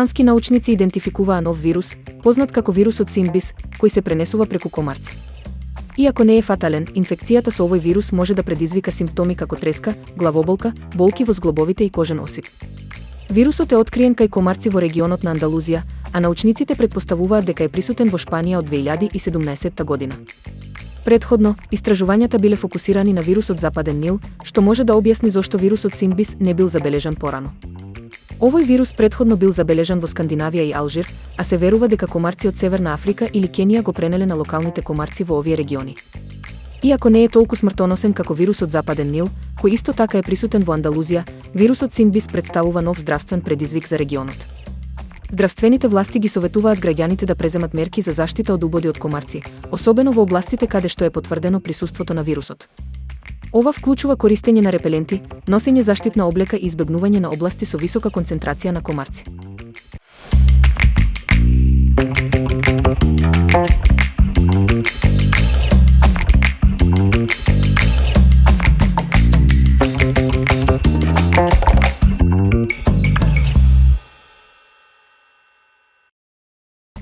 Шпански научници идентификуваа нов вирус, познат како вирусот Симбис, кој се пренесува преку комарци. Иако не е фатален, инфекцијата со овој вирус може да предизвика симптоми како треска, главоболка, болки во зглобовите и кожен осип. Вирусот е откриен кај комарци во регионот на Андалузија, а научниците претпоставуваат дека е присутен во Шпанија од 2017 година. Предходно, истражувањата биле фокусирани на вирусот Западен Нил, што може да објасни зошто вирусот Симбис не бил забележан порано. Овој вирус предходно бил забележан во Скандинавија и Алжир, а се верува дека комарци од Северна Африка или Кенија го пренеле на локалните комарци во овие региони. Иако не е толку смртоносен како вирусот Западен Нил, кој исто така е присутен во Андалузија, вирусот Симбис представува нов здравствен предизвик за регионот. Здравствените власти ги советуваат граѓаните да преземат мерки за заштита од убоди од комарци, особено во областите каде што е потврдено присуството на вирусот. Ова вклучува користење на репеленти, носење заштитна облека и избегнување на области со висока концентрација на комарци.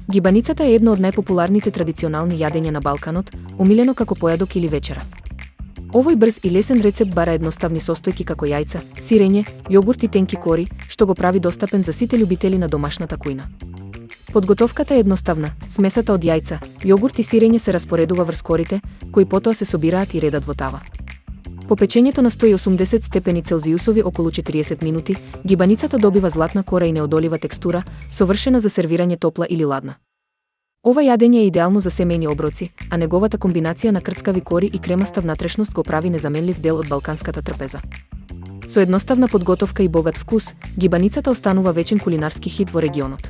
Гибаницата е едно од најпопуларните традиционални јадења на Балканот, омилено како појадок или вечера. Овој брз и лесен рецепт бара едноставни состојки како јајца, сирење, јогурт и тенки кори, што го прави достапен за сите љубители на домашната кујна. Подготовката е едноставна. Смесата од јајца, јогурт и сирење се распоредува врз корите, кои потоа се собираат и редат во тава. По печењето на 180 степени Целзиусови околу 40 минути, гибаницата добива златна кора и неодолива текстура, совршена за сервирање топла или ладна. Ова јадење е идеално за семејни оброци, а неговата комбинација на крцкави кори и кремаста внатрешност го прави незаменлив дел од балканската трпеза. Со едноставна подготовка и богат вкус, гибаницата останува вечен кулинарски хит во регионот.